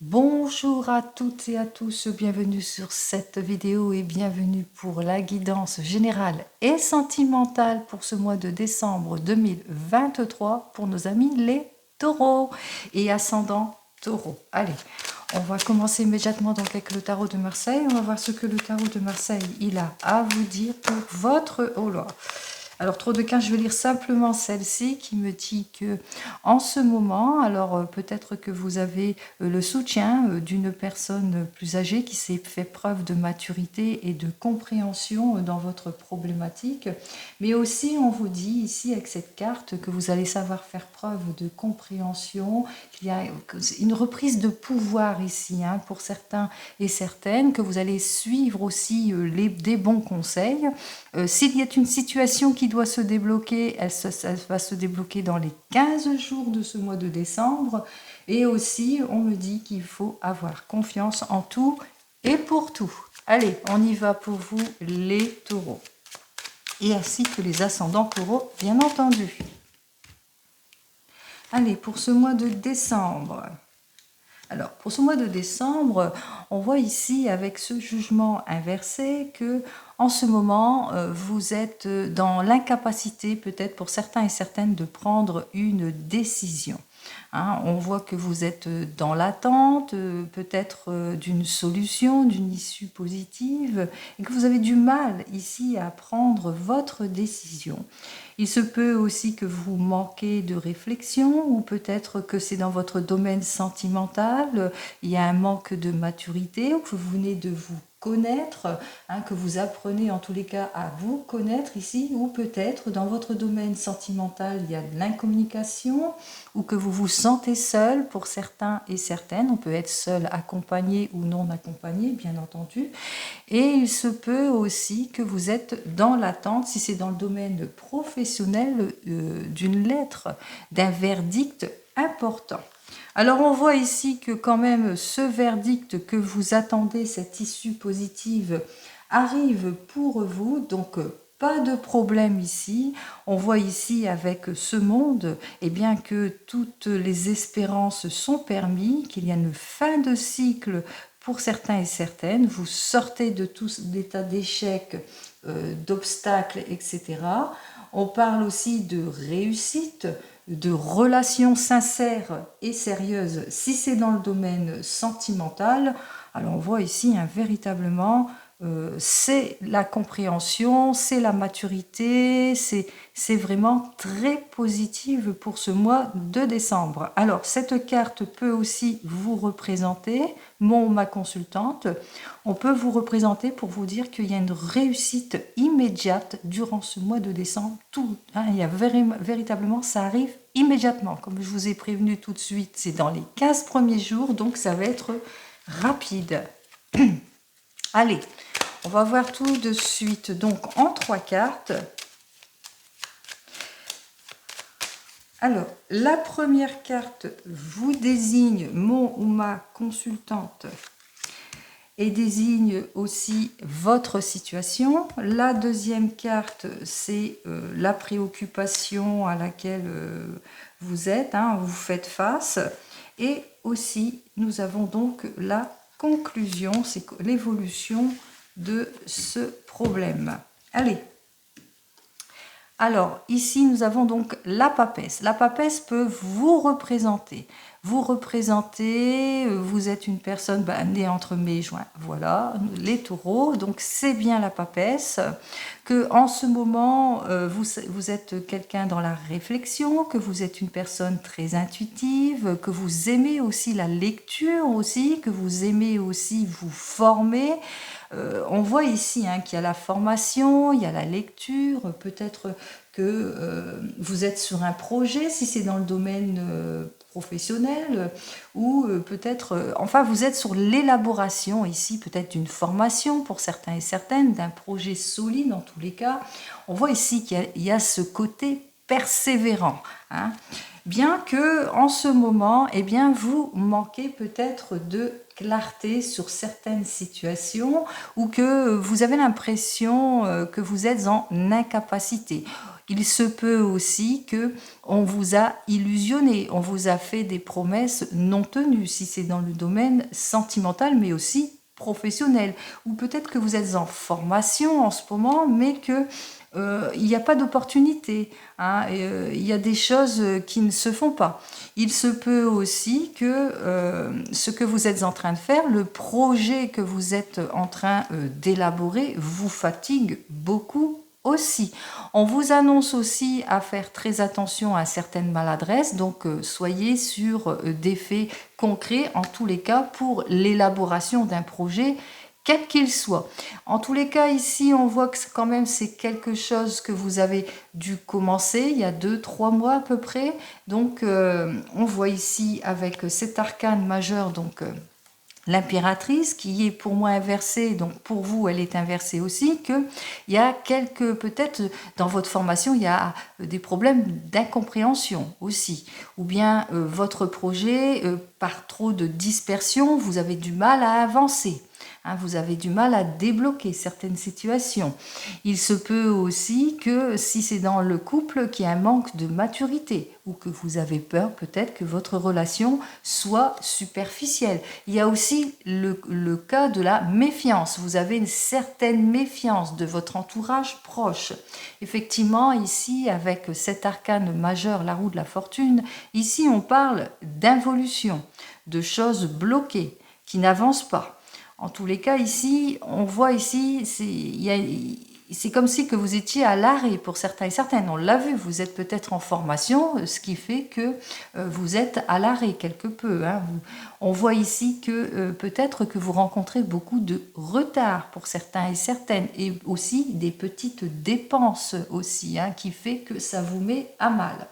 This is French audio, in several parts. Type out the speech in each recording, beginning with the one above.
Bonjour à toutes et à tous, bienvenue sur cette vidéo et bienvenue pour la guidance générale et sentimentale pour ce mois de décembre 2023 pour nos amis les taureaux et ascendants taureaux. Allez, on va commencer immédiatement donc avec le tarot de Marseille. On va voir ce que le tarot de Marseille il a à vous dire pour votre... Oh là. Alors, trop de cas, je vais lire simplement celle-ci qui me dit que en ce moment, alors peut-être que vous avez le soutien d'une personne plus âgée qui s'est fait preuve de maturité et de compréhension dans votre problématique, mais aussi on vous dit ici avec cette carte que vous allez savoir faire preuve de compréhension, qu'il y a une reprise de pouvoir ici pour certains et certaines, que vous allez suivre aussi des bons conseils. S'il y a une situation qui doit se débloquer, elle va se débloquer dans les 15 jours de ce mois de décembre. Et aussi, on me dit qu'il faut avoir confiance en tout et pour tout. Allez, on y va pour vous les taureaux. Et ainsi que les ascendants taureaux, bien entendu. Allez, pour ce mois de décembre. Alors, pour ce mois de décembre, on voit ici avec ce jugement inversé que en ce moment, vous êtes dans l'incapacité peut-être pour certains et certaines de prendre une décision. On voit que vous êtes dans l'attente, peut-être d'une solution, d'une issue positive, et que vous avez du mal ici à prendre votre décision. Il se peut aussi que vous manquez de réflexion, ou peut-être que c'est dans votre domaine sentimental, il y a un manque de maturité, ou que vous venez de vous connaître, que vous apprenez en tous les cas à vous connaître ici, ou peut-être dans votre domaine sentimental il y a de l'incommunication, ou que vous vous sentez seul pour certains et certaines. On peut être seul accompagné ou non accompagné, bien entendu. Et il se peut aussi que vous êtes dans l'attente, si c'est dans le domaine professionnel, d'une lettre, d'un verdict important. Alors on voit ici que quand même ce verdict que vous attendez, cette issue positive, arrive pour vous, donc pas de problème ici. On voit ici avec ce monde bien que toutes les espérances sont permises, qu'il y a une fin de cycle pour certains et certaines. Vous sortez de tout l'état d'échec, d'obstacles, etc. On parle aussi de réussite, de relations sincères et sérieuses si c'est dans le domaine sentimental. Alors on voit ici véritablement c'est la compréhension, c'est la maturité, c'est vraiment très positive pour ce mois de décembre. Alors cette carte peut aussi vous représenter, ma consultante, on peut vous représenter pour vous dire qu'il y a une réussite immédiate durant ce mois de décembre. Il y a véritablement, ça arrive immédiatement. Comme je vous ai prévenu tout de suite, c'est dans les 15 premiers jours, donc ça va être rapide. Allez, on va voir tout de suite, donc en 3 cartes. Alors, la première carte vous désigne mon ou ma consultante et désigne aussi votre situation. La deuxième carte, c'est la préoccupation à laquelle vous êtes, vous faites face. Et aussi, nous avons donc la conclusion, c'est l'évolution de ce problème. Allez. Alors, ici, nous avons donc la papesse. La papesse peut vous représenter. Vous représentez, vous êtes une personne née entre mai et juin. Voilà, les taureaux. Donc, c'est bien la papesse. Que en ce moment, vous êtes quelqu'un dans la réflexion, que vous êtes une personne très intuitive, que vous aimez aussi la lecture aussi, que vous aimez aussi vous former. On voit ici qu'il y a la formation, il y a la lecture, peut-être que vous êtes sur un projet, si c'est dans le domaine professionnel, ou peut-être, enfin vous êtes sur l'élaboration ici, peut-être d'une formation pour certains et certaines, d'un projet solide en tous les cas. On voit ici qu'il y a ce côté persévérant, bien que en ce moment, vous manquez peut-être de clarté sur certaines situations ou que vous avez l'impression que vous êtes en incapacité. Il se peut aussi que on vous a illusionné, on vous a fait des promesses non tenues, si c'est dans le domaine sentimental, mais aussi professionnel. Ou peut-être que vous êtes en formation en ce moment, mais que il n'y a pas d'opportunité, hein, il y a des choses qui ne se font pas. Il se peut aussi que ce que vous êtes en train de faire, le projet que vous êtes en train d'élaborer, vous fatigue beaucoup aussi. On vous annonce aussi à faire très attention à certaines maladresses, donc soyez sur des faits concrets, en tous les cas, pour l'élaboration d'un projet quel qu'il soit. En tous les cas, ici, on voit que quand même c'est quelque chose que vous avez dû commencer il y a 2-3 mois à peu près. Donc, on voit ici avec cet arcane majeur, donc l'impératrice qui est pour moi inversée, donc pour vous elle est inversée aussi, qu'il y a peut-être dans votre formation, il y a des problèmes d'incompréhension aussi, ou bien votre projet, par trop de dispersion, vous avez du mal à avancer. Hein, vous avez du mal à débloquer certaines situations. Il se peut aussi que si c'est dans le couple qu'il y a un manque de maturité ou que vous avez peur peut-être que votre relation soit superficielle. Il y a aussi le cas de la méfiance. Vous avez une certaine méfiance de votre entourage proche. Effectivement, ici, avec cet arcane majeur, la roue de la fortune, ici on parle d'involution, de choses bloquées qui n'avancent pas. En tous les cas, ici, on voit ici, c'est comme si que vous étiez à l'arrêt pour certains et certaines. On l'a vu, vous êtes peut-être en formation, ce qui fait que vous êtes à l'arrêt quelque peu. Hein. On voit ici que peut-être que vous rencontrez beaucoup de retard pour certains et certaines, et aussi des petites dépenses aussi, hein, qui fait que ça vous met à mal.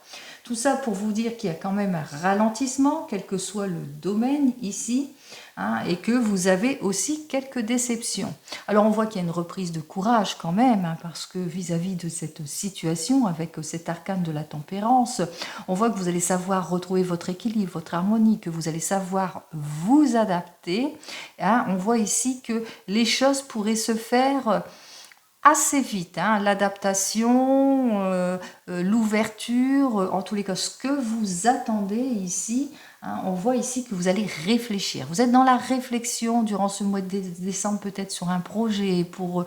Tout ça pour vous dire qu'il y a quand même un ralentissement, quel que soit le domaine ici, hein, et que vous avez aussi quelques déceptions. Alors on voit qu'il y a une reprise de courage quand même, hein, parce que vis-à-vis de cette situation, avec cet arcane de la tempérance, on voit que vous allez savoir retrouver votre équilibre, votre harmonie, que vous allez savoir vous adapter. Hein. On voit ici que les choses pourraient se faire assez vite, hein, l'adaptation, l'ouverture, en tous les cas, ce que vous attendez ici, hein, on voit ici que vous allez réfléchir. Vous êtes dans la réflexion durant ce mois de décembre, peut-être sur un projet, pour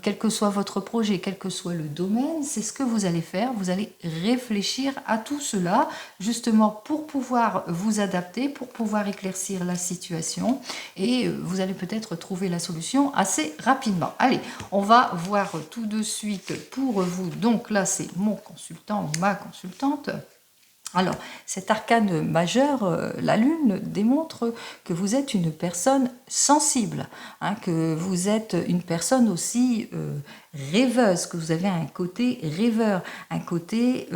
quel que soit votre projet, quel que soit le domaine, c'est ce que vous allez faire. Vous allez réfléchir à tout cela, justement pour pouvoir vous adapter, pour pouvoir éclaircir la situation, et vous allez peut-être trouver la solution assez rapidement. Allez, on va voir tout de suite pour vous. Donc là, c'est mon consultant ou ma consultante. Alors, cet arcane majeur, la lune, démontre que vous êtes une personne sensible, hein, que vous êtes une personne aussi rêveuse, que vous avez un côté rêveur, un côté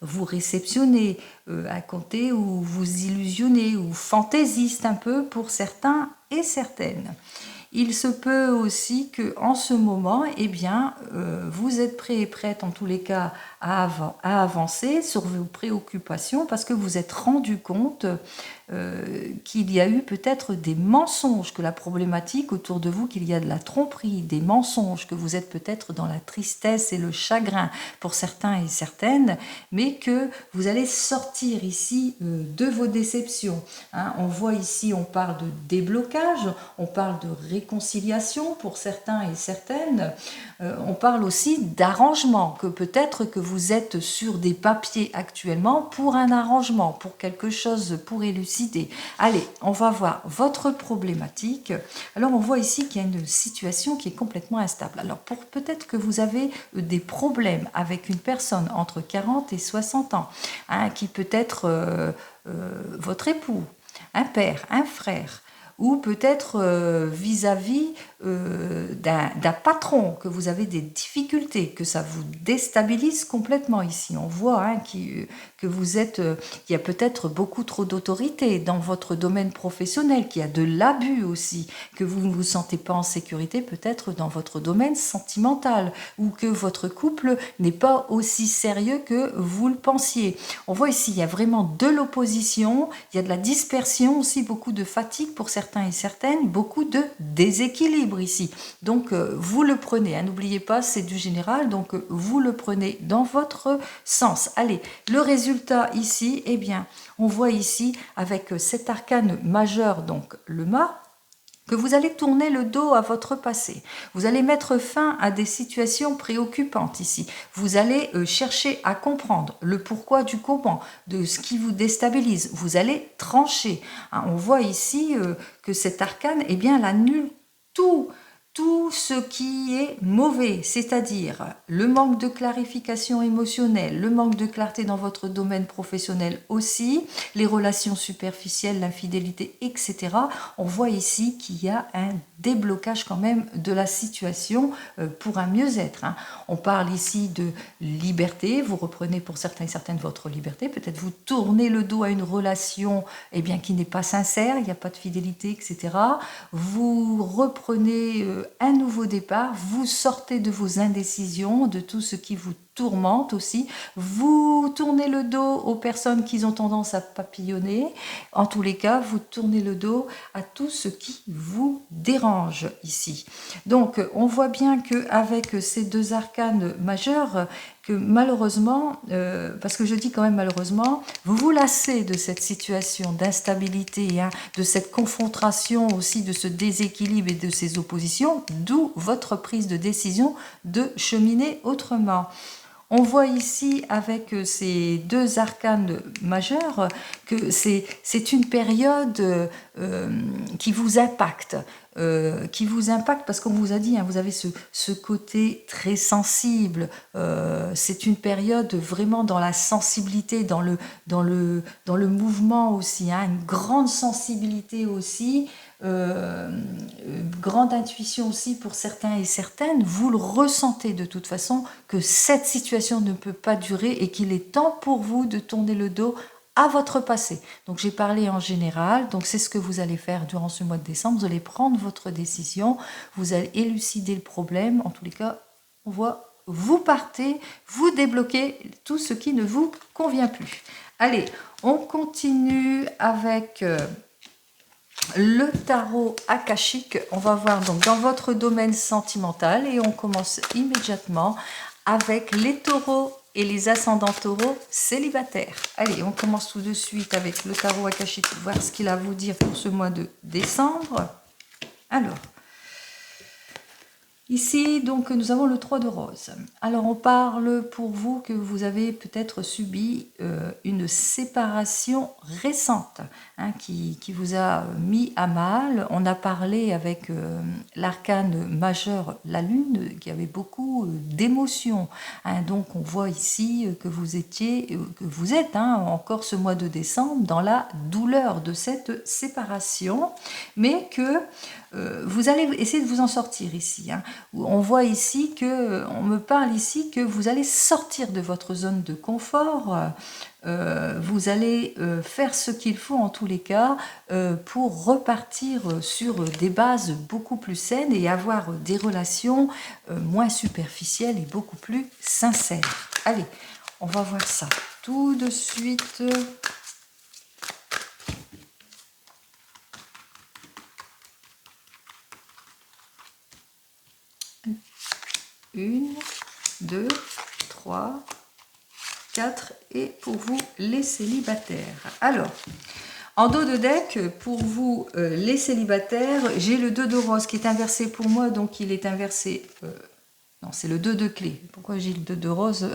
vous réceptionnez, un côté où vous illusionnez, ou fantaisiste un peu pour certains et certaines. Il se peut aussi que en ce moment, eh bien, vous êtes prêt et prête en tous les cas à avancer sur vos préoccupations parce que vous êtes rendu compte qu'il y a eu peut-être des mensonges, que la problématique autour de vous, qu'il y a de la tromperie, des mensonges, que vous êtes peut-être dans la tristesse et le chagrin pour certains et certaines, mais que vous allez sortir ici de vos déceptions. Hein. On voit ici, on parle de déblocage, on parle de réconciliation pour certains et certaines, on parle aussi d'arrangement, que peut-être que vous êtes sur des papiers actuellement pour un arrangement, pour quelque chose, pour élucider. Allez, on va voir votre problématique. Alors on voit ici qu'il y a une situation qui est complètement instable. Alors peut-être que vous avez des problèmes avec une personne entre 40 et 60 ans, hein, qui peut être votre époux, un père, un frère, ou peut-être vis-à-vis d'un patron, que vous avez des difficultés, que ça vous déstabilise complètement ici. On voit, hein, que vous êtes, qu'il y a peut-être beaucoup trop d'autorité dans votre domaine professionnel, qu'il y a de l'abus aussi, que vous ne vous sentez pas en sécurité peut-être dans votre domaine sentimental, ou que votre couple n'est pas aussi sérieux que vous le pensiez. On voit ici, il y a vraiment de l'opposition, il y a de la dispersion aussi, beaucoup de fatigue pour certains certains et certaines beaucoup de déséquilibre ici. Donc vous le prenez, hein, n'oubliez pas, c'est du général, donc vous le prenez dans votre sens. Allez, le résultat ici, eh bien, on voit ici avec cet arcane majeur, donc le mât, que vous allez tourner le dos à votre passé. Vous allez mettre fin à des situations préoccupantes ici. Vous allez chercher à comprendre le pourquoi du comment, de ce qui vous déstabilise. Vous allez trancher. Hein, on voit ici que cet arcane, eh bien, elle annule tout ce qui est mauvais, c'est-à-dire le manque de clarification émotionnelle, le manque de clarté dans votre domaine professionnel aussi, les relations superficielles, l'infidélité, etc. On voit ici qu'il y a un déblocage quand même de la situation pour un mieux-être. Hein. On parle ici de liberté, vous reprenez pour certains et certaines votre liberté, peut-être vous tournez le dos à une relation eh bien, qui n'est pas sincère, il n'y a pas de fidélité, etc. Vous reprenez un nouveau départ, vous sortez de vos indécisions, de tout ce qui vous tourmente aussi, vous tournez le dos aux personnes qui ont tendance à papillonner, en tous les cas, vous tournez le dos à tout ce qui vous dérange ici. Donc, on voit bien qu'avec ces deux arcanes majeurs, que malheureusement, parce que je dis quand même malheureusement, vous vous lassez de cette situation d'instabilité, hein, de cette confrontation aussi, de ce déséquilibre et de ces oppositions, d'où votre prise de décision de cheminer autrement. On voit ici avec ces deux arcanes majeurs que c'est une période qui vous impacte. Parce qu'on vous a dit, hein, vous avez ce côté très sensible. C'est une période vraiment dans la sensibilité, dans le mouvement aussi, hein, une grande sensibilité aussi. Grande intuition aussi pour certains et certaines, vous le ressentez de toute façon que cette situation ne peut pas durer et qu'il est temps pour vous de tourner le dos à votre passé. Donc j'ai parlé en général, donc c'est ce que vous allez faire durant ce mois de décembre, vous allez prendre votre décision, vous allez élucider le problème, en tous les cas, on voit, vous partez, vous débloquez tout ce qui ne vous convient plus. Allez, on continue avec le tarot akashique. On va voir donc dans votre domaine sentimental et on commence immédiatement avec les taureaux et les ascendants taureaux célibataires. Allez, on commence tout de suite avec le tarot akashique, voir ce qu'il a à vous dire pour ce mois de décembre. Alors, ici, donc, nous avons le 3 de rose. Alors, on parle pour vous que vous avez peut-être subi une séparation récente, hein, qui vous a mis à mal. On a parlé avec l'arcane majeur, la lune, qui avait beaucoup d'émotions. Hein. Donc, on voit ici que vous êtes hein, encore ce mois de décembre dans la douleur de cette séparation, mais que vous allez essayer de vous en sortir ici. Hein. On voit ici que, on me parle ici que vous allez sortir de votre zone de confort, vous allez faire ce qu'il faut en tous les cas pour repartir sur des bases beaucoup plus saines et avoir des relations moins superficielles et beaucoup plus sincères. Allez, on va voir ça tout de suite. Une, 2, 3, 4 et pour vous les célibataires. Alors, en dos de deck, pour vous les célibataires, j'ai le 2 de rose qui est inversé pour moi, donc il est inversé... non, c'est le 2 de clé. Pourquoi j'ai le 2 de rose?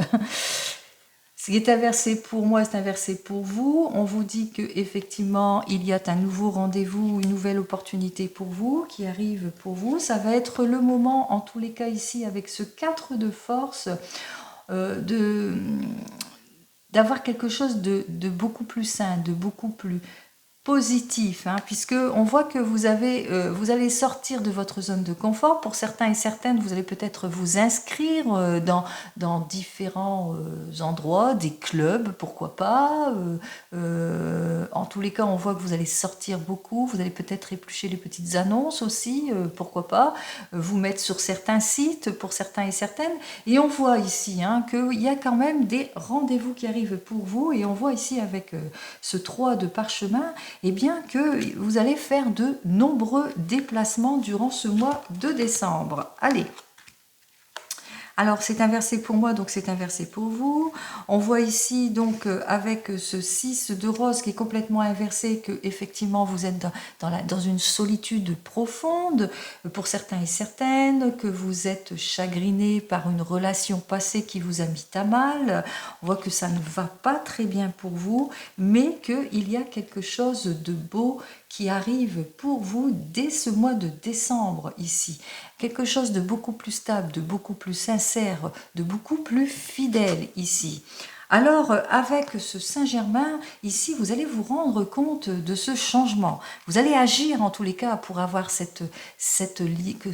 Ce qui est inversé pour moi, c'est inversé pour vous. On vous dit qu'effectivement, il y a un nouveau rendez-vous, une nouvelle opportunité pour vous qui arrive pour vous. Ça va être le moment, en tous les cas ici, avec ce 4 de force, d'avoir quelque chose de beaucoup plus sain, de beaucoup plus positif, hein, puisque on voit que vous allez sortir de votre zone de confort. Pour certains et certaines, vous allez peut-être vous inscrire dans différents endroits, des clubs, pourquoi pas. En tous les cas, on voit que vous allez sortir beaucoup. Vous allez peut-être éplucher les petites annonces aussi, pourquoi pas. Vous mettre sur certains sites pour certains et certaines. Et on voit ici hein, qu'il y a quand même des rendez-vous qui arrivent pour vous. Et on voit ici avec ce 3 de parchemin eh bien que vous allez faire de nombreux déplacements durant ce mois de décembre. Allez. Alors c'est inversé pour moi, donc c'est inversé pour vous. On voit ici donc avec ce 6 de rose qui est complètement inversé que effectivement vous êtes dans une solitude profonde pour certains et certaines, que vous êtes chagriné par une relation passée qui vous a mis à mal. On voit que ça ne va pas très bien pour vous, mais qu'il y a quelque chose de beau qui arrive pour vous dès ce mois de décembre ici. Quelque chose de beaucoup plus stable, de beaucoup plus sincère, de beaucoup plus fidèle ici. Alors, avec ce Saint-Germain, ici, vous allez vous rendre compte de ce changement. Vous allez agir, en tous les cas, pour avoir cette sincérité,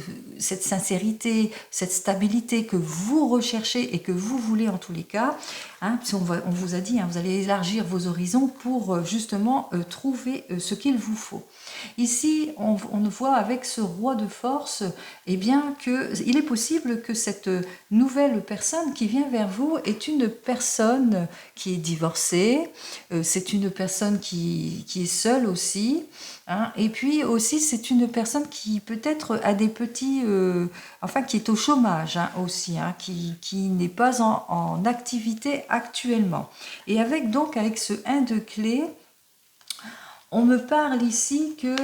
cette stabilité que vous recherchez et que vous voulez, en tous les cas. Hein, on vous a dit, hein, vous allez élargir vos horizons pour justement trouver ce qu'il vous faut. Ici, on voit avec ce roi de force, eh bien, il est possible que cette nouvelle personne qui vient vers vous est une personne qui est divorcée, c'est une personne qui est seule aussi, hein, et puis aussi c'est une personne qui peut-être a des petits, enfin qui est au chômage hein, aussi, hein, qui n'est pas en activité actuellement. Et avec ce 1 de clé, on me parle ici que,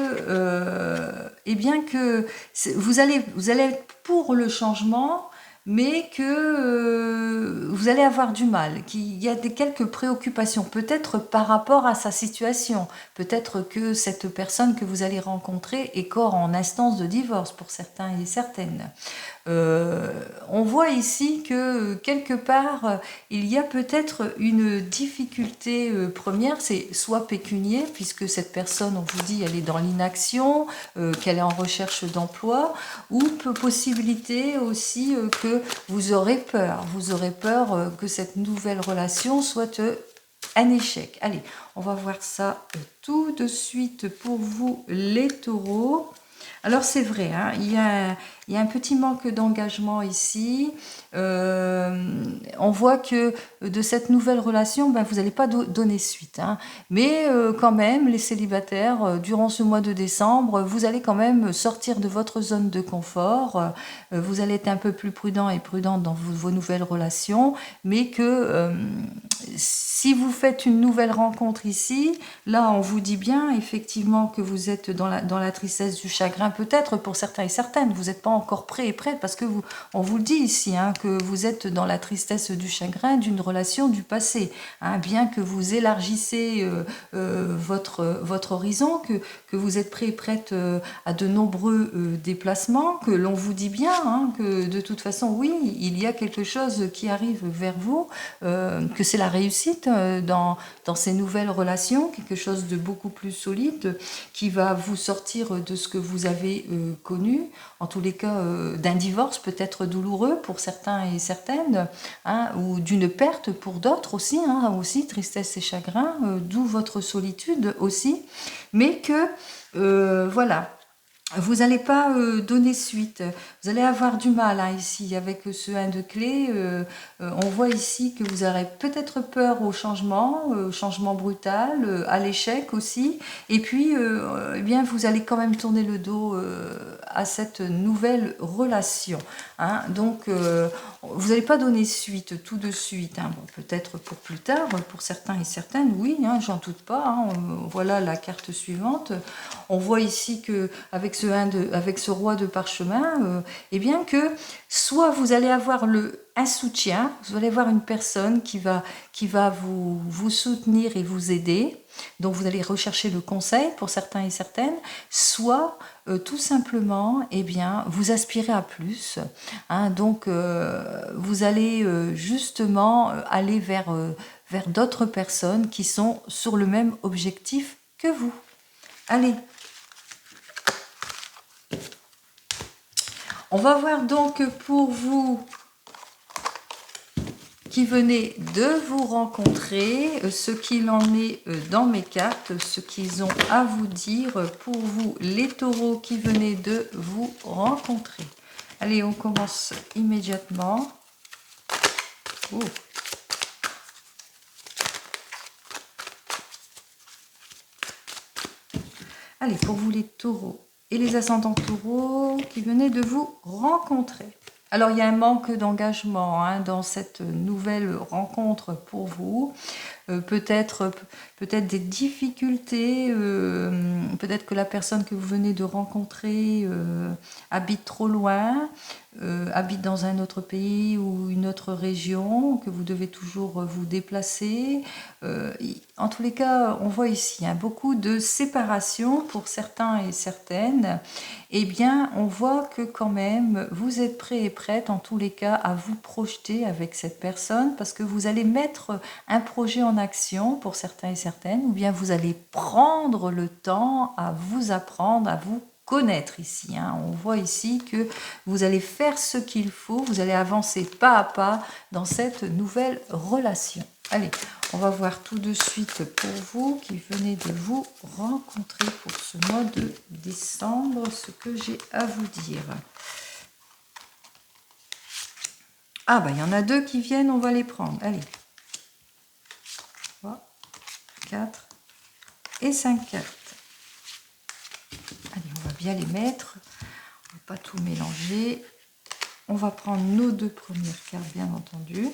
eh bien que vous allez être pour le changement, mais que vous allez avoir du mal, qu'il y a quelques préoccupations, peut-être par rapport à sa situation, peut-être que cette personne que vous allez rencontrer est corps en instance de divorce pour certains et certaines. On voit ici que quelque part, il y a peut-être une difficulté première, c'est soit pécunier, puisque cette personne, on vous dit, elle est dans l'inaction, qu'elle est en recherche d'emploi, ou possibilité aussi que vous aurez peur que cette nouvelle relation soit un échec. Allez, on va voir ça tout de suite pour vous les taureaux. Alors c'est vrai, hein, il y a un petit manque d'engagement ici. On voit que de cette nouvelle relation, ben, vous n'allez pas donner suite. Hein. Mais quand même, les célibataires, durant ce mois de décembre, vous allez quand même sortir de votre zone de confort. Vous allez être un peu plus prudent et prudente dans vos nouvelles relations. Mais que si vous faites une nouvelle rencontre ici, là on vous dit bien effectivement que vous êtes dans la tristesse du chagrin, peut-être pour certains et certaines, vous n'êtes pas encore prêt et prête parce que on vous le dit ici, hein, que vous êtes dans la tristesse du chagrin d'une relation du passé, hein, bien que vous élargissez votre horizon, que vous êtes prêt et prête à de nombreux déplacements, que l'on vous dit bien, hein, que de toute façon oui, il y a quelque chose qui arrive vers vous, que c'est la réussite dans ces nouvelles relations, quelque chose de beaucoup plus solide qui va vous sortir de ce que vous avez connu, en tous les cas d'un divorce peut-être douloureux pour certains et certaines, hein, ou d'une perte pour d'autres aussi, hein, aussi tristesse et chagrin, d'où votre solitude aussi, mais que voilà. Vous n'allez pas donner suite, vous allez avoir du mal hein, ici avec ce 1 de clé. On voit ici que vous aurez peut-être peur au changement brutal, à l'échec aussi. Et puis, eh bien, vous allez quand même tourner le dos à cette nouvelle relation. Hein. Donc, vous n'allez pas donner suite tout de suite. Hein. Bon, peut-être pour plus tard, pour certains et certaines, oui, hein, j'en doute pas. Hein. Voilà la carte suivante. On voit ici que avec ce roi de parchemin, eh bien que soit vous allez avoir un soutien, vous allez avoir une personne qui va vous soutenir et vous aider, donc vous allez rechercher le conseil pour certains et certaines, soit tout simplement, eh bien, vous aspirez à plus, hein, donc vous allez justement aller vers d'autres personnes qui sont sur le même objectif que vous. Allez. On va voir donc pour vous qui venez de vous rencontrer, ce qu'il en est dans mes cartes, ce qu'ils ont à vous dire pour vous, les taureaux qui venez de vous rencontrer. Allez, on commence immédiatement. Oh. Allez, pour vous les taureaux et les ascendants taureaux qui venaient de vous rencontrer. Alors, il y a un manque d'engagement dans cette nouvelle rencontre pour vous. Peut-être des difficultés, peut-être que la personne que vous venez de rencontrer habite trop loin, habite dans un autre pays ou une autre région, que vous devez toujours vous déplacer. En tous les cas, on voit ici beaucoup de séparation pour certains et certaines. Eh bien, on voit que quand même, vous êtes prêts et prêtes, en tous les cas, à vous projeter avec cette personne, parce que vous allez mettre un projet en action pour certains et certaines, ou bien vous allez prendre le temps à vous apprendre, à vous connaître ici. On voit ici que vous allez faire ce qu'il faut, vous allez avancer pas à pas dans cette nouvelle relation. Allez, on va voir tout de suite pour vous qui venez de vous rencontrer pour ce mois de décembre, ce que j'ai à vous dire. Ah bah il y en a deux qui viennent, on va les prendre. Allez. 3, 4 et 5 cartes. Allez, on va bien les mettre. On ne va pas tout mélanger. On va prendre nos deux premières cartes, bien entendu.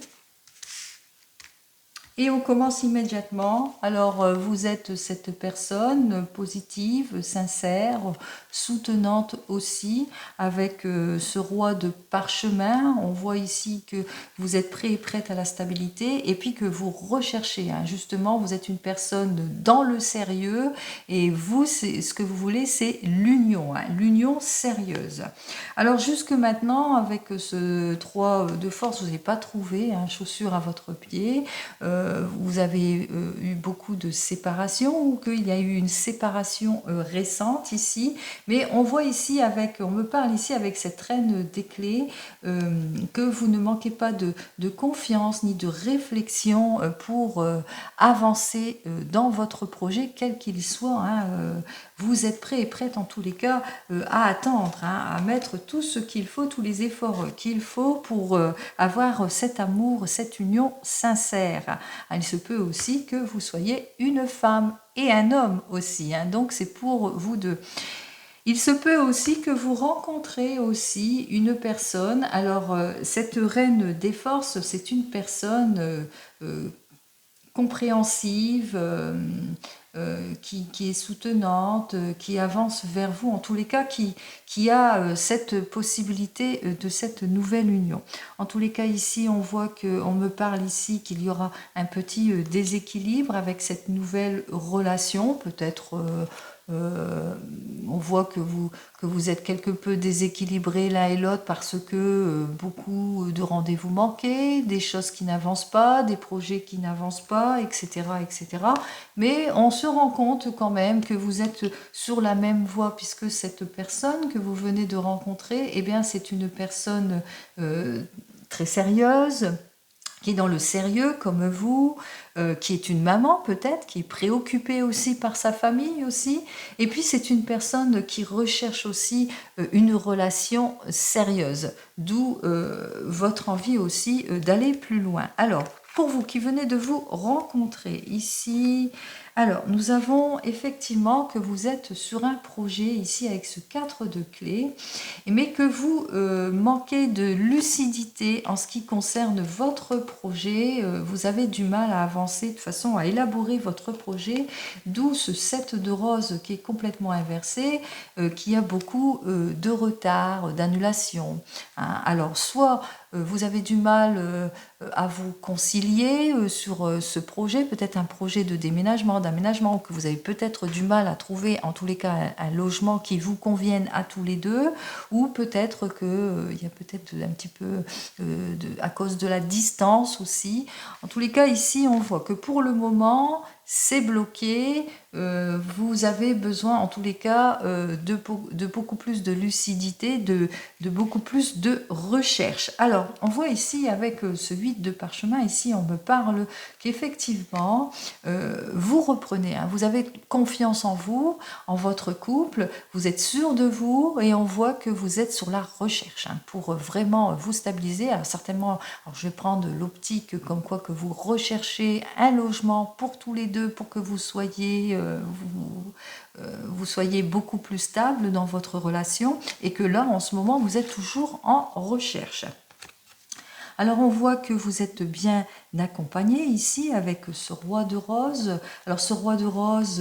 Et on commence immédiatement. Alors, vous êtes cette personne positive, sincère, soutenante aussi, avec ce roi de parchemin. On voit ici que vous êtes prêt et prête à la stabilité et puis que vous recherchez. Justement, vous êtes une personne dans le sérieux et vous, ce que vous voulez, c'est l'union, l'union sérieuse. Alors, jusque maintenant, avec ce 3 de force, vous n'avez pas trouvé chaussure à votre pied. Vous avez eu beaucoup de séparations ou qu'il y a eu une séparation récente ici, mais on voit ici on me parle ici avec cette reine des clés que vous ne manquez pas de confiance ni de réflexion pour avancer dans votre projet, quel qu'il soit. Vous êtes prêt et prête en tous les cas à attendre, à mettre tout ce qu'il faut, tous les efforts qu'il faut pour avoir cet amour, cette union sincère. Il se peut aussi que vous soyez une femme et un homme aussi, donc c'est pour vous deux. Il se peut aussi que vous rencontrez aussi une personne. Alors, cette reine des forces, c'est une personne compréhensive, qui est soutenante, qui avance vers vous, en tous les cas, qui a cette possibilité de cette nouvelle union. En tous les cas, ici, on voit qu'on me parle ici qu'il y aura un petit déséquilibre avec cette nouvelle relation, peut-être... on voit que vous êtes quelque peu déséquilibrés l'un et l'autre parce que beaucoup de rendez-vous manqués, des choses qui n'avancent pas, des projets qui n'avancent pas, etc., etc. Mais on se rend compte quand même que vous êtes sur la même voie puisque cette personne que vous venez de rencontrer, eh bien, c'est une personne très sérieuse, qui est dans le sérieux comme vous, qui est une maman peut-être, qui est préoccupée aussi par sa famille aussi, et puis c'est une personne qui recherche aussi une relation sérieuse, d'où votre envie aussi d'aller plus loin. Alors, pour vous qui venez de vous rencontrer ici, alors nous avons effectivement que vous êtes sur un projet ici avec ce 4 de clés, mais que vous manquez de lucidité en ce qui concerne votre projet, vous avez du mal à avancer de façon à élaborer votre projet, d'où ce 7 de rose qui est complètement inversé, qui a beaucoup de retard, d'annulation. Alors soit vous avez du mal à vous concilier sur ce projet, peut-être un projet de déménagement, d'aménagement, que vous avez peut-être du mal à trouver, en tous les cas, un logement qui vous convienne à tous les deux, ou peut-être qu'il y a peut-être un petit peu, à cause de la distance aussi. En tous les cas, ici, on voit que pour le moment, c'est bloqué, vous avez besoin en tous les cas de beaucoup plus de lucidité, de beaucoup plus de recherche. Alors, on voit ici avec ce 8 de parchemin, ici on me parle qu'effectivement, vous reprenez, vous avez confiance en vous, en votre couple, vous êtes sûr de vous et on voit que vous êtes sur la recherche pour vraiment vous stabiliser. Alors certainement, je vais prendre l'optique comme quoi que vous recherchez un logement pour tous les deux, pour que vous soyez vous soyez beaucoup plus stable dans votre relation et que là, en ce moment, vous êtes toujours en recherche. Alors on voit que vous êtes bien accompagné ici avec ce roi de rose. Alors ce roi de rose,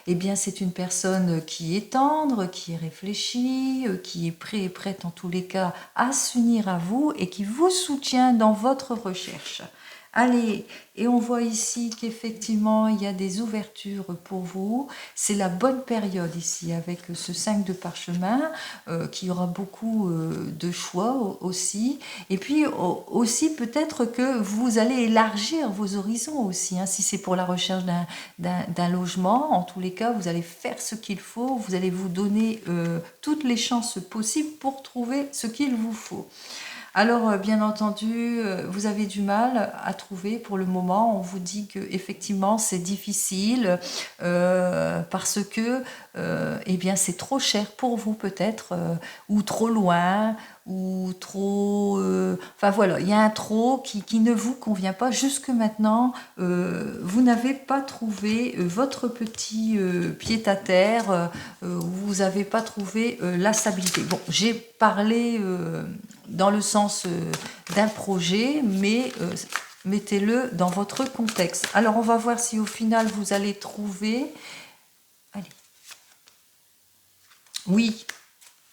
eh bien c'est une personne qui est tendre, qui est réfléchie, qui est prêt et prête en tous les cas à s'unir à vous et qui vous soutient dans votre recherche. Allez, et on voit ici qu'effectivement il y a des ouvertures pour vous. C'est la bonne période ici avec ce 5 de parchemin, qui aura beaucoup de choix aussi. Et puis aussi peut-être que vous allez élargir vos horizons aussi. Hein. Si c'est pour la recherche d'un logement, en tous les cas, vous allez faire ce qu'il faut. Vous allez vous donner toutes les chances possibles pour trouver ce qu'il vous faut. Alors, bien entendu, vous avez du mal à trouver pour le moment. On vous dit que effectivement c'est difficile parce que eh bien c'est trop cher pour vous peut-être ou trop loin ou trop. Enfin voilà, il y a un trop qui ne vous convient pas. Jusque maintenant, vous n'avez pas trouvé votre petit pied-à-terre. Vous n'avez pas trouvé la stabilité. Bon, j'ai parlé dans le sens d'un projet, mais mettez-le dans votre contexte. Alors, on va voir si au final, vous allez trouver... Allez. Oui.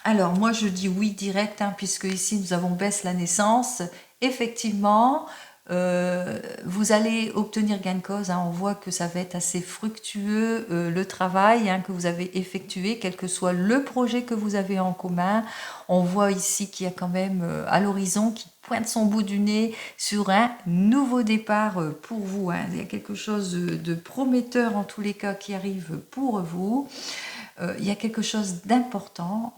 Alors, moi, je dis oui direct, hein, puisque ici, nous avons baisse la naissance. Effectivement, vous allez obtenir gain de cause. Hein, on voit que ça va être assez fructueux, le travail que vous avez effectué, quel que soit le projet que vous avez en commun. On voit ici qu'il y a quand même à l'horizon qui pointe son bout du nez sur un nouveau départ pour vous. Hein. Il y a quelque chose de prometteur en tous les cas qui arrive pour vous. Il y a quelque chose d'important.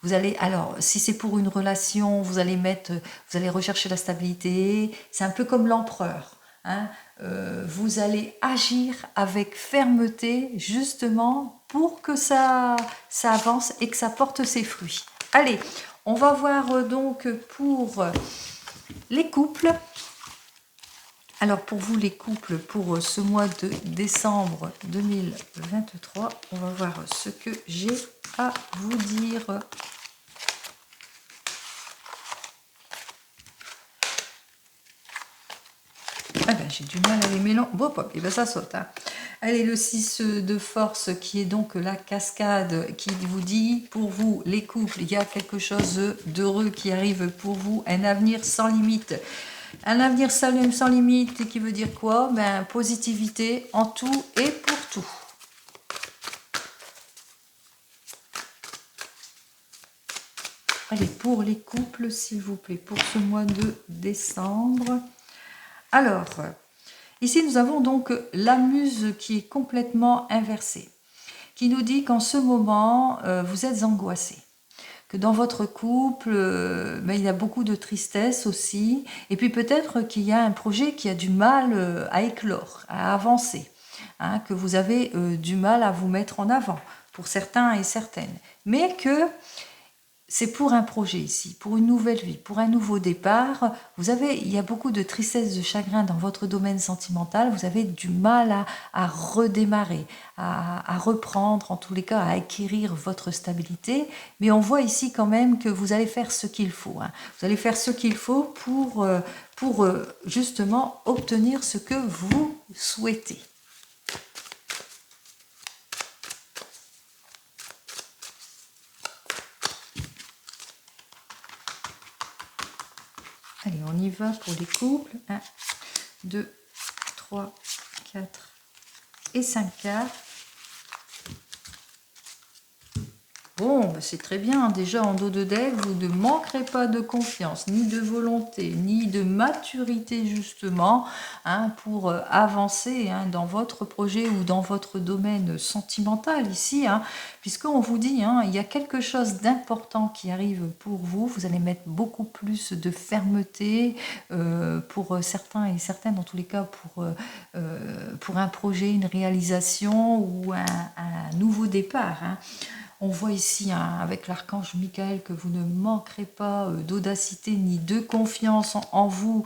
Vous allez, alors, si c'est pour une relation, vous allez rechercher la stabilité. C'est un peu comme l'empereur. Hein. Vous allez agir avec fermeté, justement, pour que ça avance et que ça porte ses fruits. Allez, on va voir donc pour les couples. Alors pour vous les couples, pour ce mois de décembre 2023, on va voir ce que j'ai à vous dire. Ah ben j'ai du mal à les mélanger. Bon, et ben ça saute. Hein. Allez, le 6 de force qui est donc la cascade qui vous dit pour vous les couples, il y a quelque chose d'heureux qui arrive pour vous, un avenir sans limite. Un avenir sans limite, qui veut dire quoi? Ben, positivité en tout et pour tout. Allez, pour les couples, s'il vous plaît, pour ce mois de décembre. Alors, ici, nous avons donc la muse qui est complètement inversée, qui nous dit qu'en ce moment, vous êtes angoissé. Que dans votre couple, il y a beaucoup de tristesse aussi. Et puis peut-être qu'il y a un projet qui a du mal à éclore, à avancer. Hein, que vous avez du mal à vous mettre en avant, pour certains et certaines. Mais que c'est pour un projet ici, pour une nouvelle vie, pour un nouveau départ. Il y a beaucoup de tristesse, de chagrin dans votre domaine sentimental. Vous avez du mal à redémarrer, à reprendre, en tous les cas, à acquérir votre stabilité. Mais on voit ici quand même que vous allez faire ce qu'il faut. Hein. Vous allez faire ce qu'il faut pour justement obtenir ce que vous souhaitez. Allez, on y va pour les couples. 1, 2, 3, 4 et 5 cartes. Bon, c'est très bien. Déjà, en dos de deck, vous ne manquerez pas de confiance, ni de volonté, ni de maturité, justement, pour avancer dans votre projet ou dans votre domaine sentimental ici, puisqu'on vous dit, il y a quelque chose d'important qui arrive pour vous. Vous allez mettre beaucoup plus de fermeté pour certains et certaines, dans tous les cas, pour un projet, une réalisation ou un nouveau départ. On voit ici avec l'archange Michael que vous ne manquerez pas d'audacité ni de confiance en vous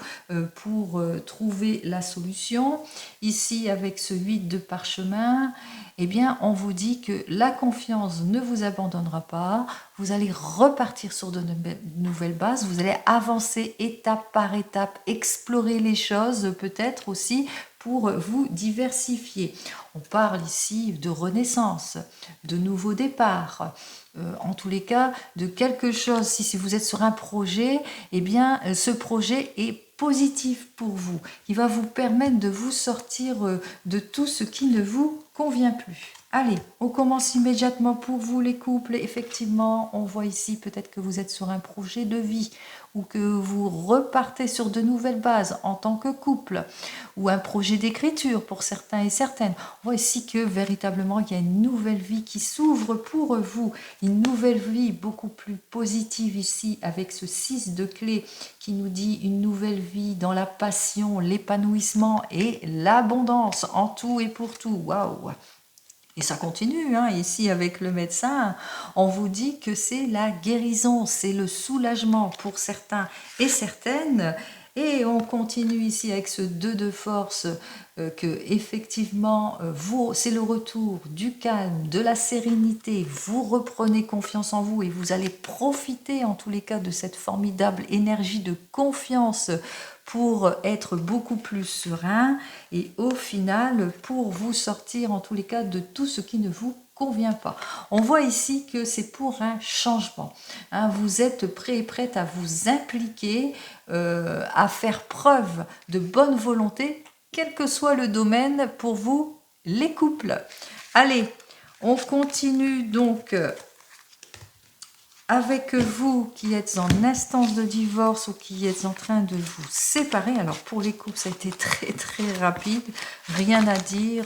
pour trouver la solution. Ici avec ce 8 de parchemin, eh bien, on vous dit que la confiance ne vous abandonnera pas, vous allez repartir sur de nouvelles bases, vous allez avancer étape par étape, explorer les choses peut-être aussi pour vous diversifier. On parle ici de renaissance, de nouveau départ, en tous les cas de quelque chose. Si vous êtes sur un projet, eh bien ce projet est positif pour vous. Il va vous permettre de vous sortir de tout ce qui ne vous convient plus. Allez, on commence immédiatement pour vous les couples. Effectivement, on voit ici peut-être que vous êtes sur un projet de vie ou que vous repartez sur de nouvelles bases en tant que couple ou un projet d'écriture pour certains et certaines. On voit ici que véritablement il y a une nouvelle vie qui s'ouvre pour vous, une nouvelle vie beaucoup plus positive ici avec ce 6 de clé qui nous dit une nouvelle vie dans la passion, l'épanouissement et l'abondance en tout et pour tout. Waouh! Et ça continue, hein. Ici avec le médecin, on vous dit que c'est la guérison, c'est le soulagement pour certains et certaines. Et on continue ici avec ce 2 de force, que effectivement, c'est le retour du calme, de la sérénité. Vous reprenez confiance en vous et vous allez profiter en tous les cas de cette formidable énergie de confiance pour être beaucoup plus serein et au final pour vous sortir en tous les cas de tout ce qui ne vous convient pas. On voit ici que c'est pour un changement. Hein, vous êtes prêt et prête à vous impliquer, à faire preuve de bonne volonté, quel que soit le domaine pour vous, les couples. Allez, on continue donc avec vous qui êtes en instance de divorce ou qui êtes en train de vous séparer. Alors pour les couples, ça a été très très rapide, rien à dire,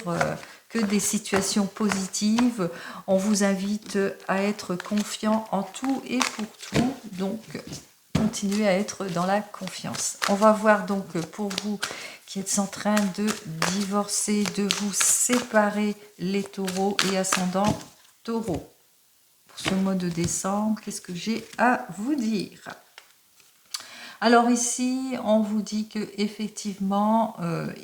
que des situations positives. On vous invite à être confiant en tout et pour tout, donc continuez à être dans la confiance. On va voir donc pour vous qui êtes en train de divorcer, de vous séparer, les taureaux et ascendants taureaux. Ce mois de décembre, qu'est-ce que j'ai à vous dire? Alors ici, on vous dit que effectivement,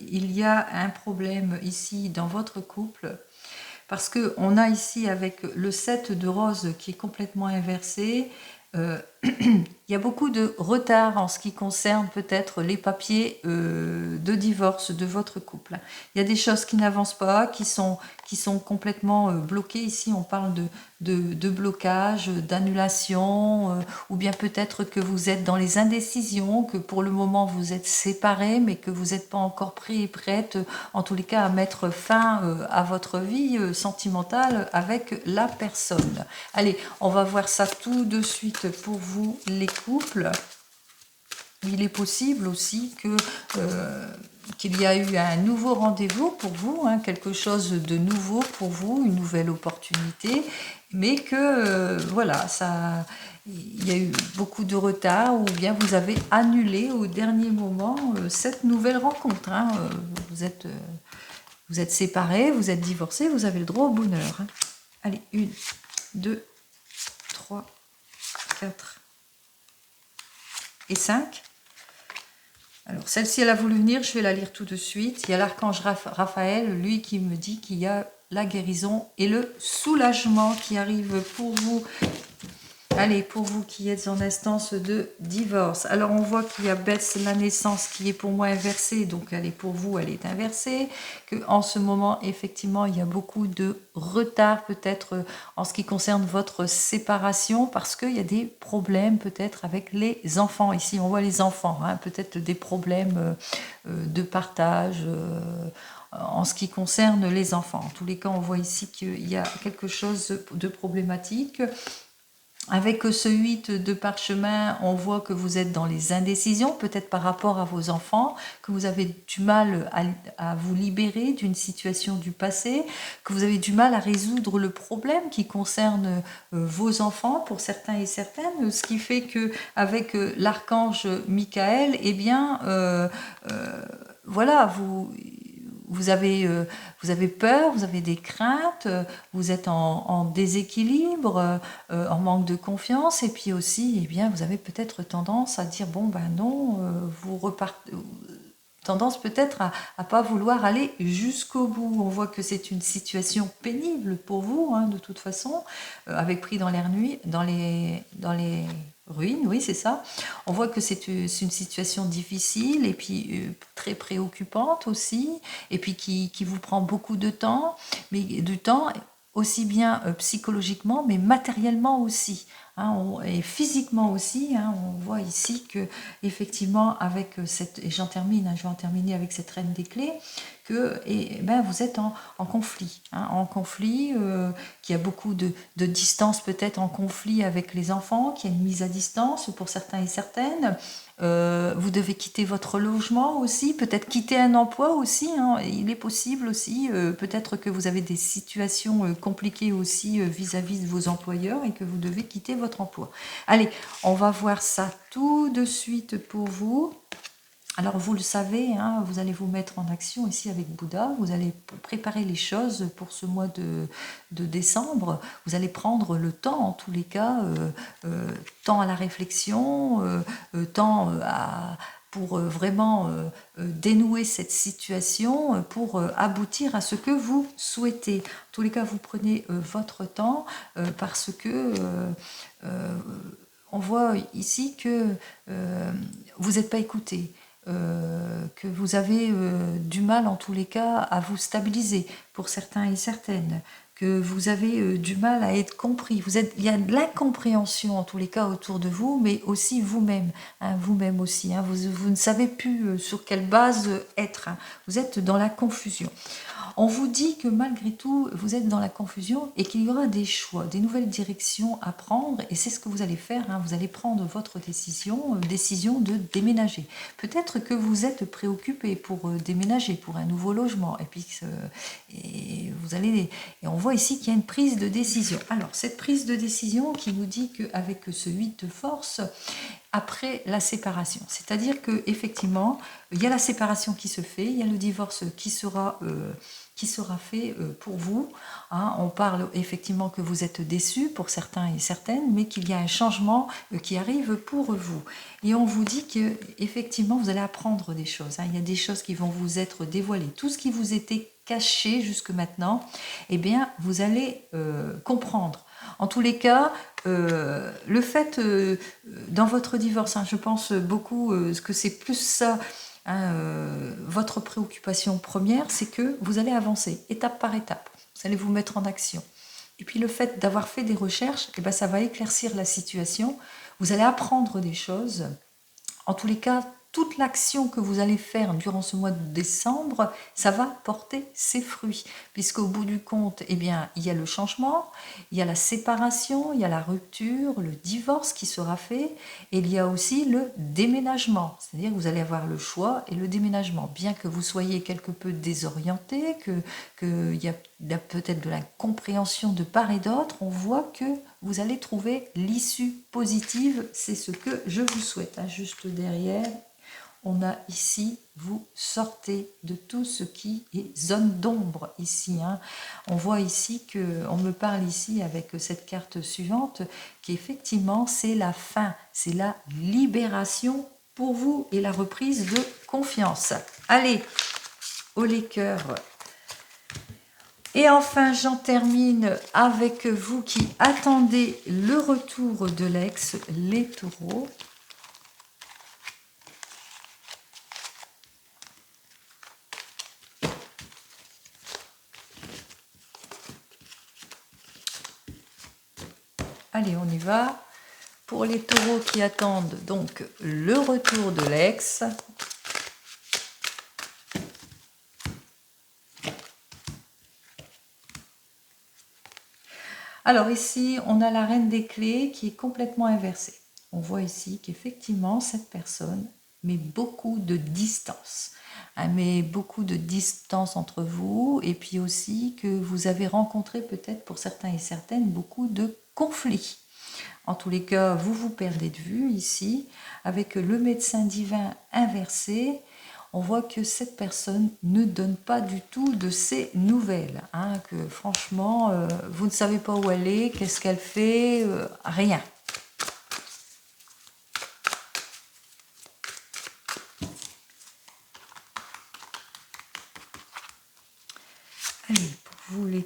il y a un problème ici dans votre couple parce que on a ici avec le 7 de rose qui est complètement inversé. Il y a beaucoup de retard en ce qui concerne peut-être les papiers de divorce de votre couple. Il y a des choses qui n'avancent pas, qui sont complètement bloquées. Ici, on parle de blocage, d'annulation, ou bien peut-être que vous êtes dans les indécisions, que pour le moment vous êtes séparés, mais que vous n'êtes pas encore prêt et prête, en tous les cas, à mettre fin à votre vie sentimentale avec la personne. Allez, on va voir ça tout de suite pour vous, les couples. Il est possible aussi que qu'il y a eu un nouveau rendez-vous pour vous, hein, quelque chose de nouveau pour vous, une nouvelle opportunité, mais que voilà, il y a eu beaucoup de retard ou bien vous avez annulé au dernier moment cette nouvelle rencontre. Hein. Vous êtes séparés, vous êtes divorcés, vous avez le droit au bonheur. Hein. Allez, 1, 2, 3, 4 et 5. Alors, celle-ci, elle a voulu venir, je vais la lire tout de suite. Il y a l'archange Raphaël, lui, qui me dit qu'il y a la guérison et le soulagement qui arrive pour vous. Allez, pour vous qui êtes en instance de divorce. Alors, on voit qu'il y a Beth, la naissance, qui est pour moi inversée. Donc, elle est pour vous, elle est inversée. En ce moment, effectivement, il y a beaucoup de retard, peut-être, en ce qui concerne votre séparation, parce qu'il y a des problèmes, peut-être, avec les enfants. Ici, on voit les enfants, hein, peut-être des problèmes de partage, en ce qui concerne les enfants. En tous les cas, on voit ici qu'il y a quelque chose de problématique. Avec ce 8 de parchemin, on voit que vous êtes dans les indécisions, peut-être par rapport à vos enfants, que vous avez du mal à vous libérer d'une situation du passé, que vous avez du mal à résoudre le problème qui concerne vos enfants pour certains et certaines, ce qui fait que avec l'archange Michael, eh bien, voilà, vous avez peur, vous avez des craintes, vous êtes en déséquilibre, en manque de confiance, et puis aussi, eh bien, vous avez peut-être tendance à dire, bon, ben non, vous repartez, tendance peut-être à pas vouloir aller jusqu'au bout. On voit que c'est une situation pénible pour vous, hein, de toute façon, avec pris dans l'air nuit, dans les ruines, oui, c'est ça. On voit que c'est une situation difficile et puis très préoccupante aussi, et puis qui vous prend beaucoup de temps, mais du temps aussi bien psychologiquement, mais matériellement aussi. Hein, et physiquement aussi, hein, on voit ici que effectivement avec cette, et j'en termine, hein, je vais en terminer avec cette reine des clés, que ben, vous êtes en conflit, hein, qu'il y a beaucoup de distance peut-être en conflit avec les enfants, qu'il y a une mise à distance pour certains et certaines. Vous devez quitter votre logement aussi, peut-être quitter un emploi aussi, hein, il est possible aussi, peut-être que vous avez des situations compliquées aussi vis-à-vis de vos employeurs et que vous devez quitter votre emploi. Allez, on va voir ça tout de suite pour vous. Alors vous le savez, hein, vous allez vous mettre en action ici avec Bouddha, vous allez préparer les choses pour ce mois de décembre, vous allez prendre le temps en tous les cas, temps à la réflexion, temps pour vraiment dénouer cette situation, pour aboutir à ce que vous souhaitez. En tous les cas, vous prenez votre temps parce que on voit ici que vous n'êtes pas écouté. Que vous avez du mal en tous les cas à vous stabiliser pour certains et certaines, que vous avez du mal à être compris. Il y a de l'incompréhension en tous les cas autour de vous, mais aussi vous-même, hein, vous-même aussi. Hein, vous ne savez plus sur quelle base être. Hein, vous êtes dans la confusion. On vous dit que malgré tout, vous êtes dans la confusion et qu'il y aura des choix, des nouvelles directions à prendre et c'est ce que vous allez faire. Hein. Vous allez prendre votre décision de déménager. Peut-être que vous êtes préoccupé pour déménager, pour un nouveau logement et puis vous allez et on voit ici qu'il y a une prise de décision. Alors cette prise de décision qui nous dit qu'avec ce 8 de force, après la séparation. C'est-à-dire qu'effectivement, il y a la séparation qui se fait, il y a le divorce qui sera fait pour vous. Hein, on parle effectivement que vous êtes déçus pour certains et certaines, mais qu'il y a un changement qui arrive pour vous. Et on vous dit que effectivement vous allez apprendre des choses. Hein, il y a des choses qui vont vous être dévoilées. Tout ce qui vous était caché jusque maintenant, eh bien, vous allez comprendre. En tous les cas, le fait, dans votre divorce, hein, je pense beaucoup que c'est plus ça, hein, votre préoccupation première, c'est que vous allez avancer étape par étape. Vous allez vous mettre en action. Et puis le fait d'avoir fait des recherches, eh ben, ça va éclaircir la situation. Vous allez apprendre des choses. En tous les cas, toute l'action que vous allez faire durant ce mois de décembre, ça va porter ses fruits. Puisqu'au bout du compte, eh bien, il y a le changement, il y a la séparation, il y a la rupture, le divorce qui sera fait, et il y a aussi le déménagement. C'est-à-dire que vous allez avoir le choix et le déménagement. Bien que vous soyez quelque peu désorienté, qu'il y a peut-être de l'incompréhension de part et d'autre, on voit que vous allez trouver l'issue positive. C'est ce que je vous souhaite. Hein. Juste derrière, on a ici, vous sortez de tout ce qui est zone d'ombre ici. Hein. On voit ici on me parle ici avec cette carte suivante, qu'effectivement c'est la fin, c'est la libération pour vous et la reprise de confiance. Allez, haut les cœurs. Et enfin, j'en termine avec vous qui attendez le retour de l'ex, les taureaux. Allez, on y va. Pour les taureaux qui attendent donc le retour de l'ex. Alors ici, on a la reine des clés qui est complètement inversée. On voit ici qu'effectivement, cette personne met beaucoup de distance. Elle met beaucoup de distance entre vous et puis aussi que vous avez rencontré peut-être pour certains et certaines beaucoup de conflits. En tous les cas, vous vous perdez de vue ici avec le médecin divin inversé. On voit que cette personne ne donne pas du tout de ses nouvelles. Hein, que franchement, vous ne savez pas où elle est, qu'est-ce qu'elle fait, rien.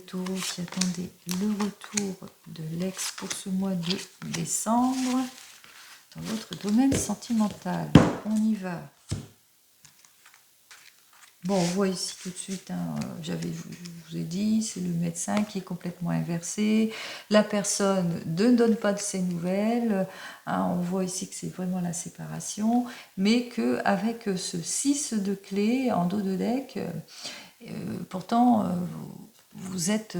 taureaux qui attendez le retour de l'ex pour ce mois de décembre dans votre domaine sentimental. On y va. Bon, on voit ici tout de suite, hein, je vous ai dit, c'est le médecin qui est complètement inversé. La personne ne donne pas de ses nouvelles. Hein, on voit ici que c'est vraiment la séparation, mais qu'avec ce 6 de clés en dos de deck, pourtant, vous êtes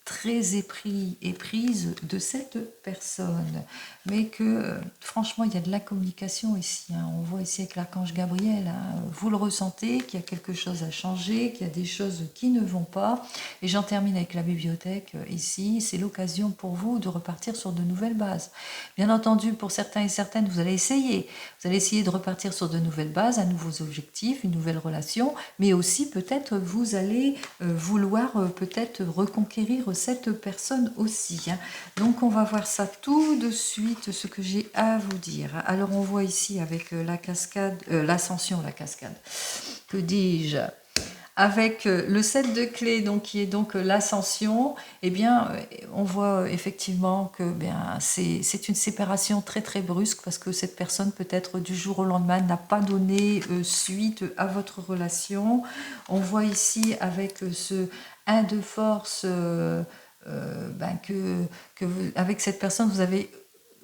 très épris et prise de cette personne, mais que franchement il y a de la communication ici, hein. On voit ici avec l'archange Gabriel, hein, vous le ressentez, qu'il y a quelque chose à changer, qu'il y a des choses qui ne vont pas, et j'en termine avec la bibliothèque ici, c'est l'occasion pour vous de repartir sur de nouvelles bases. Bien entendu, pour certains et certaines, vous allez essayer de repartir sur de nouvelles bases, un nouveau objectif, une nouvelle relation, mais aussi peut-être vous allez vouloir peut-être reconquérir cette personne aussi, hein. Donc on va voir ça tout de suite, ce que j'ai à vous dire. Alors on voit ici avec la cascade, l'ascension, la cascade, que dis-je, avec le 7 de clés, donc, qui est donc l'ascension, eh bien, on voit effectivement que c'est une séparation très très brusque, parce que cette personne peut-être du jour au lendemain n'a pas donné suite à votre relation. On voit ici avec ce 1 de force avec cette personne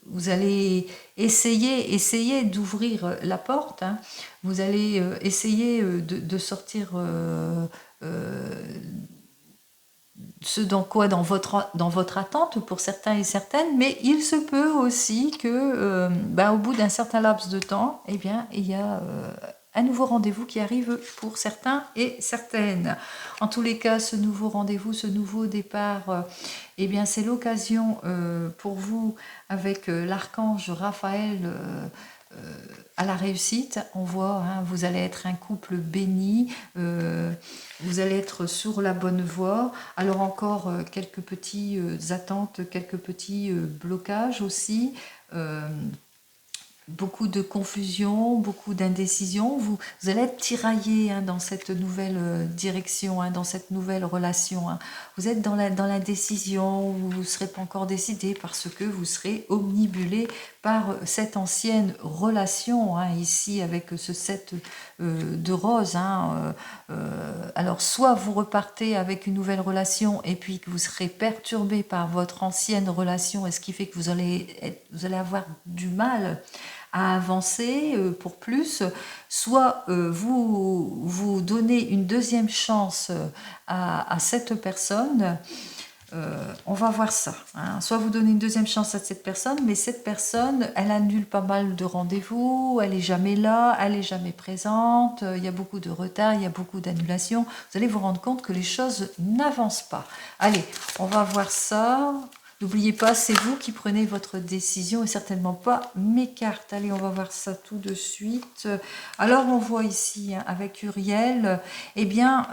vous allez essayer d'ouvrir la porte, hein. Vous allez essayer de sortir ce dans quoi dans votre attente pour certains et certaines, mais il se peut aussi que au bout d'un certain laps de temps, eh bien, il y a un nouveau rendez-vous qui arrive pour certains et certaines. En tous les cas, ce nouveau rendez-vous, ce nouveau départ, eh bien, c'est l'occasion pour vous, avec l'archange Raphaël, à la réussite. On voit, hein, vous allez être un couple béni, vous allez être sur la bonne voie. Alors encore quelques petites attentes, quelques petits blocages aussi. Beaucoup de confusion, beaucoup d'indécision. Vous allez être tiraillé, hein, dans cette nouvelle direction, hein, dans cette nouvelle relation, hein. Vous êtes dans l'indécision, vous ne serez pas encore décidé parce que vous serez omnibulé par cette ancienne relation, hein, ici avec ce 7 de rose, hein. Alors soit vous repartez avec une nouvelle relation et puis que vous serez perturbé par votre ancienne relation, et ce qui fait que vous allez avoir du mal à avancer pour plus, soit vous donnez une deuxième chance à cette personne. On va voir ça, hein. Soit vous donnez une deuxième chance à cette personne, mais cette personne, elle annule pas mal de rendez-vous, elle est jamais là, elle est jamais présente, il y a beaucoup de retard, il y a beaucoup d'annulations. Vous allez vous rendre compte que les choses n'avancent pas. Allez, on va voir ça. N'oubliez pas, c'est vous qui prenez votre décision et certainement pas mes cartes. Allez, on va voir ça tout de suite. Alors, on voit ici, hein, avec Uriel, eh bien,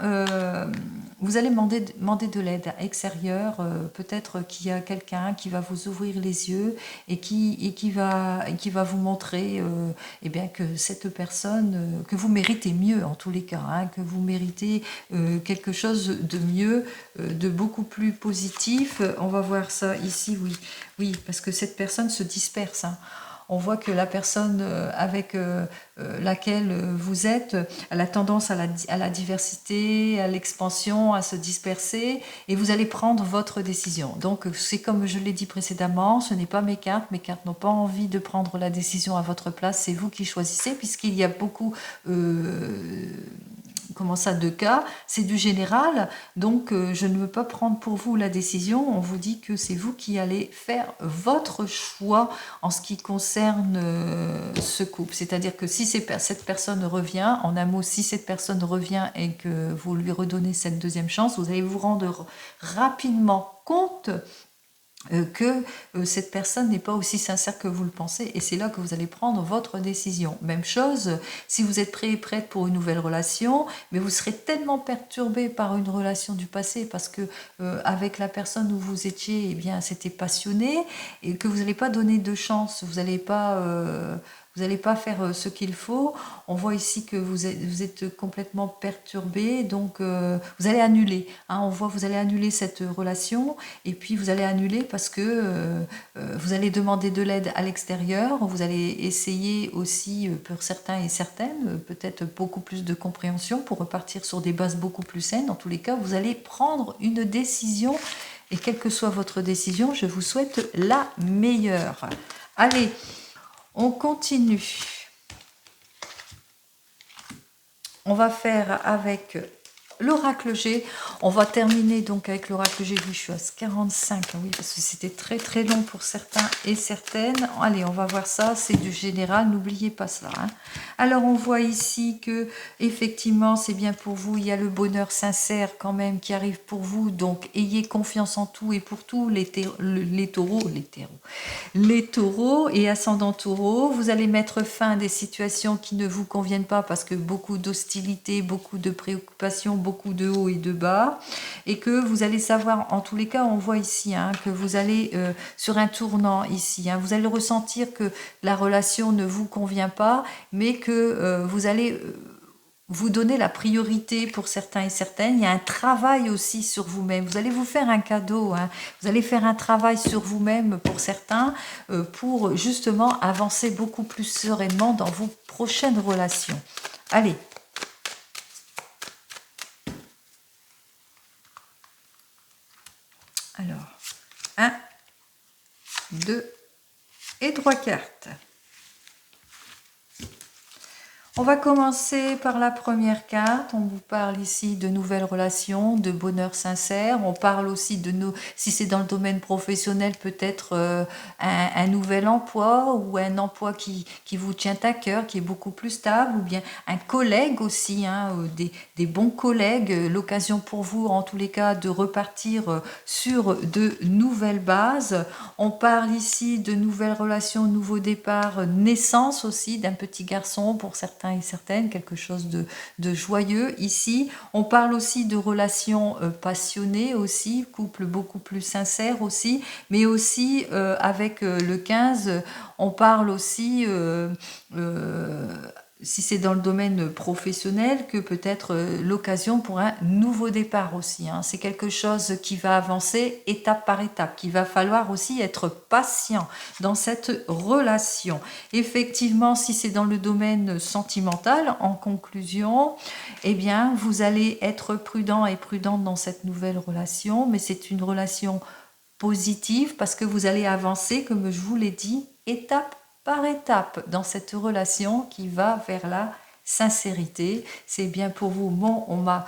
vous allez demander de l'aide extérieure. Peut-être qu'il y a quelqu'un qui va vous ouvrir les yeux et qui va vous montrer eh bien, que cette personne, que vous méritez mieux en tous les cas, hein, que vous méritez quelque chose de mieux, de beaucoup plus positif. On va voir ça ici, oui, parce que cette personne se disperse, hein. On voit que la personne avec laquelle vous êtes, elle a tendance à la diversité, à l'expansion, à se disperser, et vous allez prendre votre décision. Donc c'est comme je l'ai dit précédemment, ce n'est pas mes cartes n'ont pas envie de prendre la décision à votre place, c'est vous qui choisissez, puisqu'il y a beaucoup de cas, c'est du général, donc je ne veux pas prendre pour vous la décision. On vous dit que c'est vous qui allez faire votre choix en ce qui concerne ce couple. C'est-à-dire que si cette personne revient, en un mot, si cette personne revient et que vous lui redonnez cette deuxième chance, vous allez vous rendre rapidement compte que cette personne n'est pas aussi sincère que vous le pensez, et c'est là que vous allez prendre votre décision. Même chose, si vous êtes prêt et prête pour une nouvelle relation, mais vous serez tellement perturbé par une relation du passé, parce que avec la personne où vous étiez, eh bien, c'était passionné, et que vous n'allez pas donner de chance, vous n'allez vous n'allez pas faire ce qu'il faut. On voit ici que vous êtes complètement perturbé, donc vous allez annuler. Hein, on voit vous allez annuler cette relation, et puis vous allez annuler parce que vous allez demander de l'aide à l'extérieur. Vous allez essayer aussi, pour certains et certaines, peut-être beaucoup plus de compréhension pour repartir sur des bases beaucoup plus saines. En tous les cas, vous allez prendre une décision. Et quelle que soit votre décision, je vous souhaite la meilleure. Allez, on continue. On va faire avec l'oracle G. On va terminer donc avec l'oracle G. Je suis à 45, oui, parce que c'était très très long pour certains et certaines. Allez, on va voir ça, c'est du général, n'oubliez pas cela. Hein. Alors, on voit ici que, effectivement, c'est bien pour vous, il y a le bonheur sincère quand même qui arrive pour vous, donc ayez confiance en tout et pour tout, les taureaux et ascendant taureau, vous allez mettre fin à des situations qui ne vous conviennent pas parce que beaucoup d'hostilité, beaucoup de préoccupations, beaucoup de hauts et de bas, et que vous allez savoir, en tous les cas, on voit ici hein, que vous allez sur un tournant ici, hein, vous allez ressentir que la relation ne vous convient pas, mais que vous allez vous donner la priorité pour certains et certaines. Il y a un travail aussi sur vous-même. Vous allez vous faire un cadeau. Hein. Vous allez faire un travail sur vous-même pour certains pour justement avancer beaucoup plus sereinement dans vos prochaines relations. Allez. Alors, 1, 2 et 3 cartes. On va commencer par la première carte. On vous parle ici de nouvelles relations, de bonheur sincère. On parle aussi de si c'est dans le domaine professionnel, peut-être un nouvel emploi ou un emploi qui vous tient à cœur, qui est beaucoup plus stable, ou bien un collègue aussi, hein, des bons collègues. L'occasion pour vous, en tous les cas, de repartir sur de nouvelles bases. On parle ici de nouvelles relations, nouveaux départs, naissance aussi d'un petit garçon pour certains et certaines, quelque chose de joyeux ici. On parle aussi de relations passionnées aussi, couple beaucoup plus sincère aussi, mais aussi avec le 15, on parle aussi si c'est dans le domaine professionnel, que peut-être l'occasion pour un nouveau départ aussi. Hein. C'est quelque chose qui va avancer étape par étape, qu'il va falloir aussi être patient dans cette relation. Effectivement, si c'est dans le domaine sentimental, en conclusion, eh bien, vous allez être prudent et prudente dans cette nouvelle relation, mais c'est une relation positive parce que vous allez avancer, comme je vous l'ai dit, étape par étape dans cette relation qui va vers la sincérité. C'est bien pour vous, ma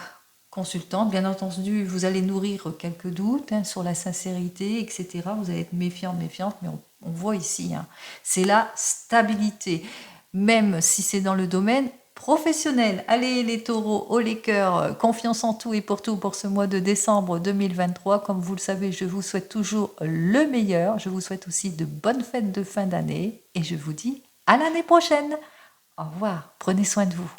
consultante. Bien entendu, vous allez nourrir quelques doutes hein, sur la sincérité, etc. Vous allez être méfiante, mais on voit ici, hein, c'est la stabilité. Même si c'est dans le domaine professionnel. Allez les taureaux, haut les cœurs, confiance en tout et pour tout pour ce mois de décembre 2023. Comme vous le savez, je vous souhaite toujours le meilleur. Je vous souhaite aussi de bonnes fêtes de fin d'année et je vous dis à l'année prochaine. Au revoir, prenez soin de vous.